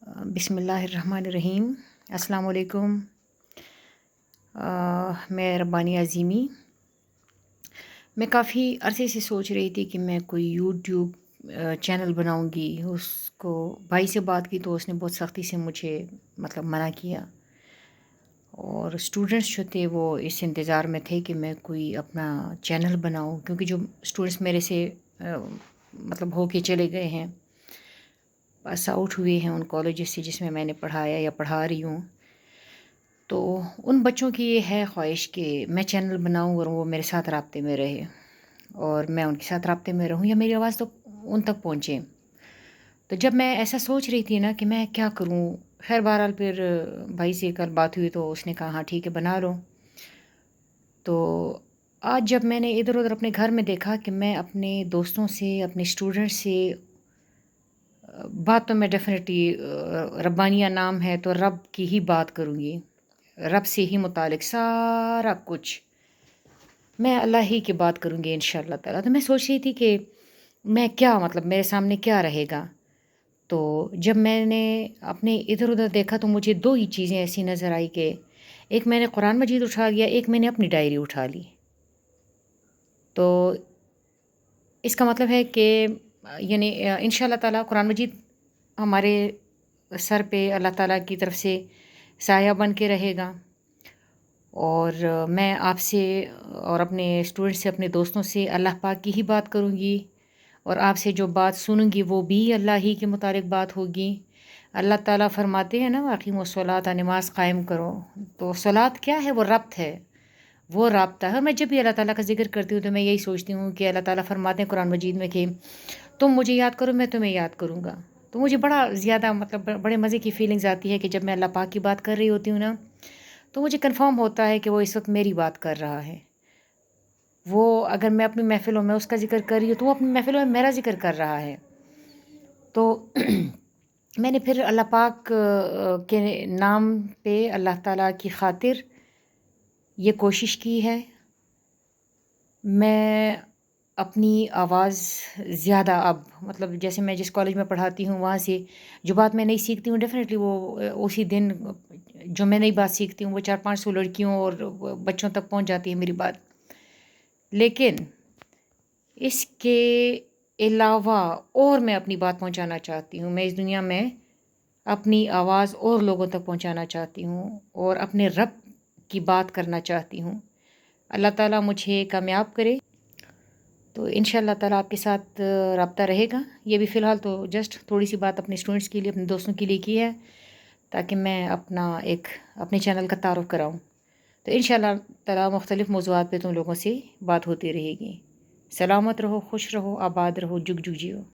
بسم اللہ الرحمن الرحیم۔ السلام علیکم۔ میں ربانی عظیمی۔ میں کافی عرصے سے سوچ رہی تھی کہ میں کوئی یوٹیوب چینل بناؤں گی۔ اس کو بھائی سے بات کی تو اس نے بہت سختی سے مجھے منع کیا، اور اسٹوڈنٹس جو تھے وہ اس انتظار میں تھے کہ میں کوئی اپنا چینل بناؤں، کیونکہ جو اسٹوڈنٹس میرے سے ہو کے چلے گئے ہیں، پاس آؤٹ ہوئے ہیں ان کالجز سے جس میں نے پڑھایا یا پڑھا رہی ہوں، تو ان بچوں کی یہ ہے خواہش کہ میں چینل بناؤں اور وہ میرے ساتھ رابطے میں رہے اور میں ان کے ساتھ رابطے میں رہوں، یا میری آواز تو ان تک پہنچے۔ تو جب میں ایسا سوچ رہی تھی نا کہ میں کیا کروں، خیر بہرحال پھر بھائی سے کل بات ہوئی تو اس نے کہا ہاں ٹھیک ہے بنا لو۔ تو آج جب میں نے ادھر ادھر اپنے گھر میں دیکھا کہ میں اپنے دوستوں سے، اپنے اسٹوڈنٹ سے بات، تو میں ڈیفینیٹلی ربانیہ نام ہے تو رب کی ہی بات کروں گی، رب سے ہی متعلق سارا کچھ میں اللہ ہی کی بات کروں گی انشاءاللہ تعالیٰ۔ تو میں سوچ رہی تھی کہ میں کیا میرے سامنے کیا رہے گا۔ تو جب میں نے اپنے ادھر ادھر دیکھا تو مجھے دو ہی چیزیں ایسی نظر آئی کہ ایک میں نے قرآن مجید اٹھا لیا، ایک میں نے اپنی ڈائری اٹھا لی۔ تو اس کا مطلب ہے کہ یعنی انشاءاللہ تعالیٰ قرآن مجید ہمارے سر پہ اللہ تعالیٰ کی طرف سے سایہ بن کے رہے گا، اور میں آپ سے اور اپنے اسٹوڈنٹ سے، اپنے دوستوں سے اللہ پاک کی ہی بات کروں گی، اور آپ سے جو بات سنوں گی وہ بھی اللہ ہی کے متعلق بات ہوگی۔ اللہ تعالیٰ فرماتے ہیں نا واقعی الصلاۃ، نماز قائم کرو، تو صلاۃ کیا ہے؟ وہ ربط ہے، وہ رابطہ ہے۔ میں جب بھی اللہ تعالیٰ کا ذکر کرتی ہوں تو میں یہی سوچتی ہوں کہ اللہ تعالیٰ فرماتے ہیں قرآن مجید میں کہ تم مجھے یاد کرو میں تمہیں یاد کروں گا۔ تو مجھے بڑا زیادہ بڑے مزے کی فیلنگز آتی ہے کہ جب میں اللہ پاک کی بات کر رہی ہوتی ہوں نا، تو مجھے کنفرم ہوتا ہے کہ وہ اس وقت میری بات کر رہا ہے۔ وہ اگر میں اپنی محفلوں میں اس کا ذکر کر رہی ہوں تو وہ اپنی محفلوں میں میرا ذکر کر رہا ہے۔ تو میں نے پھر اللہ پاک کے نام پہ، اللہ تعالیٰ کی خاطر یہ کوشش کی ہے، میں اپنی آواز زیادہ اب جیسے میں جس کالج میں پڑھاتی ہوں وہاں سے جو بات میں نہیں سیکھتی ہوں ڈیفینیٹلی وہ اسی دن جو میں نئی بات سیکھتی ہوں وہ 400-500 لڑکیوں اور بچوں تک پہنچ جاتی ہے میری بات۔ لیکن اس کے علاوہ اور میں اپنی بات پہنچانا چاہتی ہوں، میں اس دنیا میں اپنی آواز اور لوگوں تک پہنچانا چاہتی ہوں اور اپنے رب کی بات کرنا چاہتی ہوں۔ اللہ تعالیٰ مجھے کامیاب کرے، تو انشاءاللہ تعالیٰ آپ کے ساتھ رابطہ رہے گا۔ یہ بھی فی الحال تو جسٹ تھوڑی سی بات اپنے اسٹوڈنٹس کے لیے، اپنے دوستوں کے لیے کی ہے، تاکہ میں اپنے چینل کا تعارف کراؤں۔ تو انشاءاللہ تعالیٰ مختلف موضوعات پہ تم لوگوں سے بات ہوتی رہے گی۔ سلامت رہو، خوش رہو، آباد رہو، جگ جگ جیو۔